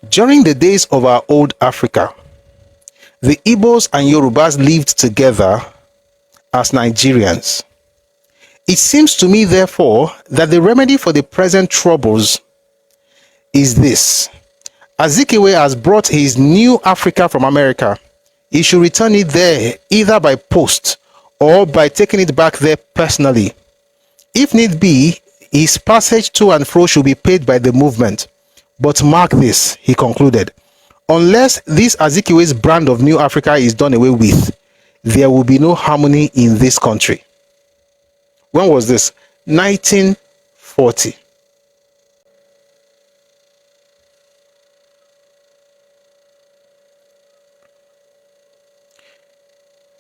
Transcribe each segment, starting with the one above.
During the days of our old Africa, the Igbos and Yorubas lived together as Nigerians. It seems to me, therefore, that the remedy for the present troubles is this. Azikiwe has brought his new Africa from America. He should return it there either by post or by taking it back there personally. If need be, his passage to and fro should be paid by the movement. But mark this, he concluded, unless this Azikiwe's brand of New Africa is done away with, there will be no harmony in this country. When was this? 1940.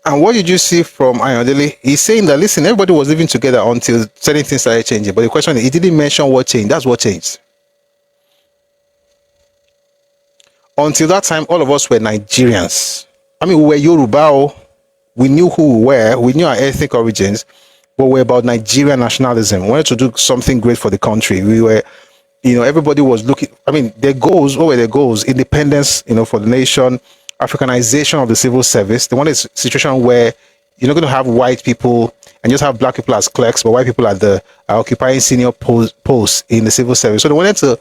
And what did you see from Ayodele? He's saying that, listen, everybody was living together until certain things started changing. But the question is, he didn't mention what changed. That's what changed. Until that time, all of us were Nigerians. I mean, we were Yoruba. We knew who we were. We knew our ethnic origins. But we're about Nigerian nationalism. We wanted to do something great for the country. We were, everybody was looking. I mean, their goals, what were their goals? Independence, for the nation. Africanization of the civil service. They wanted a situation where you're not going to have white people and just have black people as clerks, but white people are occupying senior posts in the civil service. So they wanted to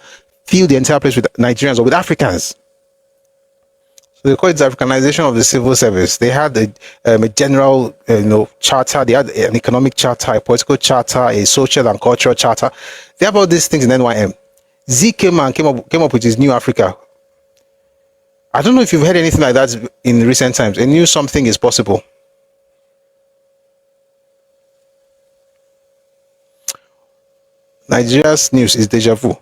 fill the entire place with Nigerians or with Africans. So they call it the Africanization of the civil service. They had a general, charter. They had an economic charter, a political charter, a social and cultural charter. They have all these things in NYM. Z came up with his New Africa. I don't know if you've heard anything like that in recent times. A new something is possible. Nigeria's news is deja vu.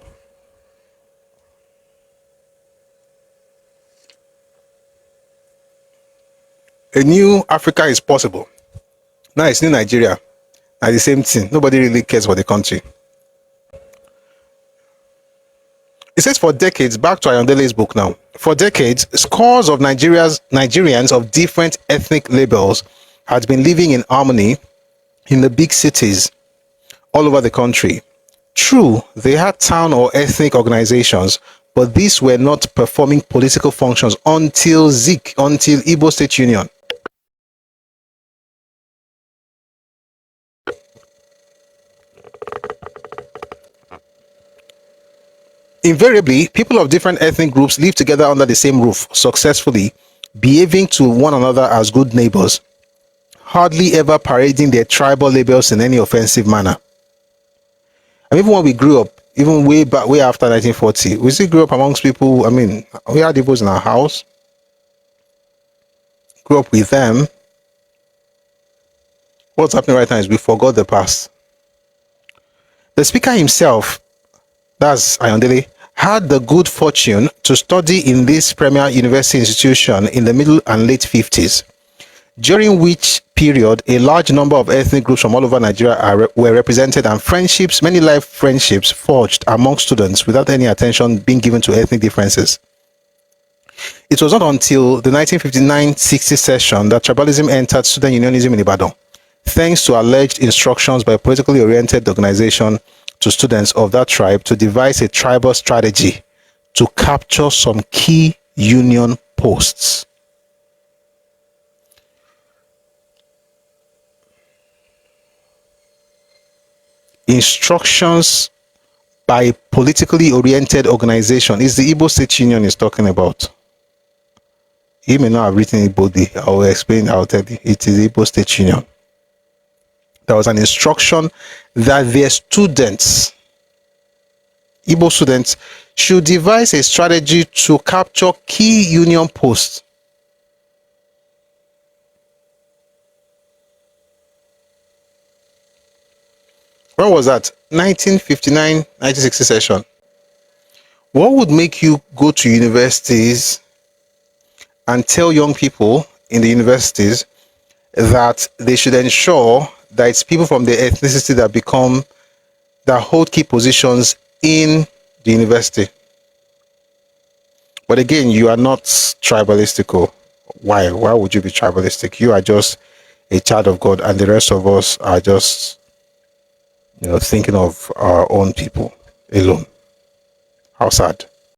A new Africa is possible. Now it's new Nigeria. Now the same thing. Nobody really cares for the country. It says for decades, back to Ayondele's book now, for decades, scores of Nigerians of different ethnic labels had been living in harmony in the big cities all over the country. True, they had town or ethnic organizations, but these were not performing political functions until Ibo State Union. Invariably, people of different ethnic groups live together under the same roof, successfully, behaving to one another as good neighbors, hardly ever parading their tribal labels in any offensive manner. And even when we grew up, even way after 1940, we still grew up amongst people. I mean, we had Igbos in our house, grew up with them. What's happening right now is we forgot the past. The speaker himself, that's Ayondele, had the good fortune to study in this premier university institution in the middle and late 50s, during which period a large number of ethnic groups from all over Nigeria were represented, and many life friendships forged among students without any attention being given to ethnic differences. It was not until the 1959-60 session that tribalism entered student unionism in Ibadan, thanks to alleged instructions by a politically oriented organization to students of that tribe to devise a tribal strategy to capture some key union posts. Instructions by a politically oriented organization is the Ibo State Union is talking about. He may not have written it boldly. I will explain, I'll tell you. It is the Ibo State Union. There was an instruction that their students, Igbo students, should devise a strategy to capture key union posts. When was that? 1959-1960 session. What would make you go to universities and tell young people in the universities that they should ensure that it's people from the ethnicity that hold key positions in the university? But again, you are not tribalistic. Why would you be tribalistic? You are just a child of God, and the rest of us are just thinking of our own people alone. How sad.